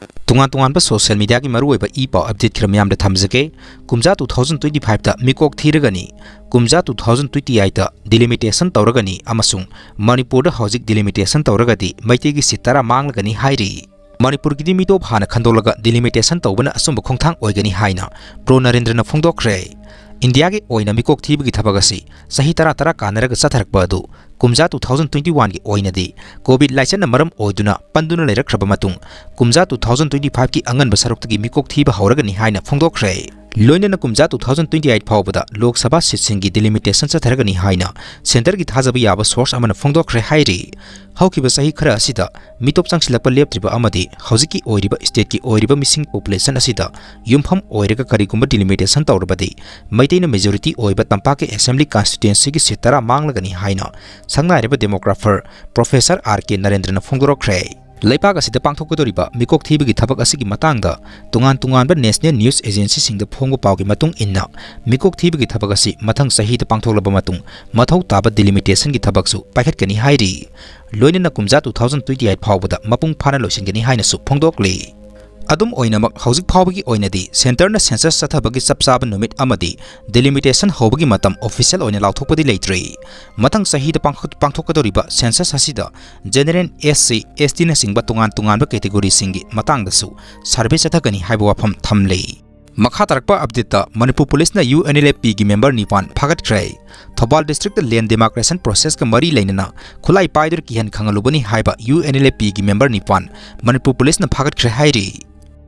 Tungan social media ki maruoiba ipaw update khira miyam da thamjake kumja 2025 da Mikok Thiragani kumja 2028 da delimitation touragani amasung Manipur da hojik delimitation touragadi Meitei gi sitara Manglagani hairi Manipur ki mitop hana khandolaga delimitation tawbana asumba khongthang oigani haina Pro Narendra phongdokre India ki oina Mikok Thibagi thabagasi sahi tara kanaraga satharakpa adu kumja 2021 ki oina di COVID license maram oiduna panduna leirakhraba matung kumja 2025 ki angan basarukta ki Mikok Thiba hauragani haina phongdokre loinana kumja 2028 phawbada Lok Sabha sitsingi delimitation satharagani haina center ki thajaba yaba source amana phongdokre hairi haukiba sahi khara asida mitop changsilapa leptriba amadi hojiki oiriba state ki oiriba missing population asida yumpham oiraga karigumba delimitation tawrabadi Meitei na majority oiba Tampaki assembly constituency ki sitara Manglagani haina sangnaiba demographer Professor R.K. Narendra na phongdokre Leipak asida pangthokkodoriba Mikok Thibagi thabak asigi matangda tungan national news agency singda phongba pawgi matung inna Mikok Thibagi thabak asi mathang sahi da pangthoklaba matung mathau taba delimitation gi thabaksu paikhatkani hairi loinana kumja 2028 phawbada mapung phana loisingani haina su phongdokli adum oinamak hauzik phawbagi oinadi center na census sathabagi sapsaba numit amadi delimitation hobagi matam official oina lauthokpadi leitri mathang sahi da pangthokkodoriba census asida general SC ST na singba tungan ba category singi matang da su survey sathagani haiba wafam thamlei makha tarakpa update ta Manipur police na UNLF gi member nipan phagat krai Thobal district land demarcation process ka mari leinana khulai paidur ki han khangalubani haiba UNLF gi member nipan Manipur police na phagat krai hairi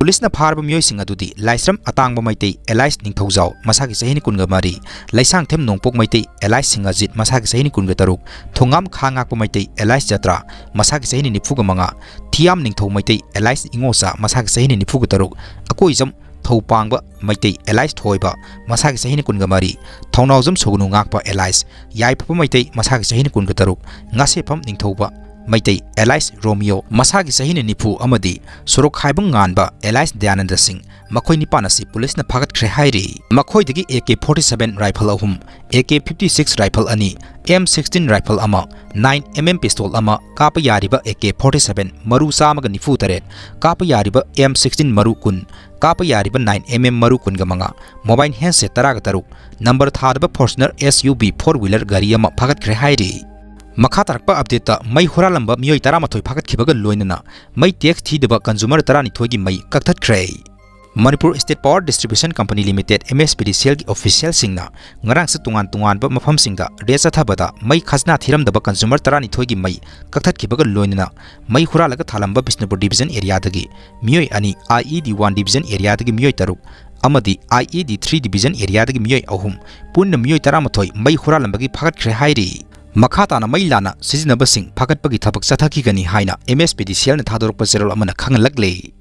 Police na pharba miyoi sing adudi laisram atangba Meitei Elias ningthaujau masagi sahini kunga mari laisang them nongpok Meitei Elias singajit masagi sahini kunga taruk thongam khangakpa Meitei Elias jatra masagi sahini nifuga manga thiam ningthau Meitei Elias ingosa masagi sahini nifuga taruk akoijam thopangba Meitei Elias thoiba masagi sahini kunga mari thonawjam sogunu ngakpa Elias yaipapa Meitei masagi sahini kunga taruk ngasefam ningthauba Meitei Elias Romeo masagi sahini nifu amadi sorok haibang nganba Elias Dayananda Singh makhoi nipanasi police na phagat khre hairi makhoi digi AK47 rifle ahum AK56 rifle ani M16 rifle ama 9mm pistol ama kapa yariba AK47 maru samaga nifu taret kapa yariba M16 maru kun kapa yariba 9mm maru kun gamanga mobile handset taraga taruk number thadba Fortuner SUV 4-wheeler gari ama phagat khre hairi Makha tarakpa update ta mai horalamba miyoi taramathoi phagat khibaga loinana mai tax thidaba consumer tarani thoigi mai kakthat khrei Manipur State Power Distribution Company Limited MSPDCL ki official singna ngarang sa tungan ba mafam singda resa thabada mai khazna thiramdaba consumer tarani thoigi mai kakthat khibaga loinana mai horalaga thalamba Bishnupur division area dagi miyoi ani IED1 division area dagi miyoi taruk amadi IED3 division area dagi miyoi ahum punna miyoi taramathoi mai horalambagi phagat khre hairi Makata na may lana sizinabasing phagatpagi thabak sathakigani haina MSPDCL na thadorokpa zerol amana khangalakle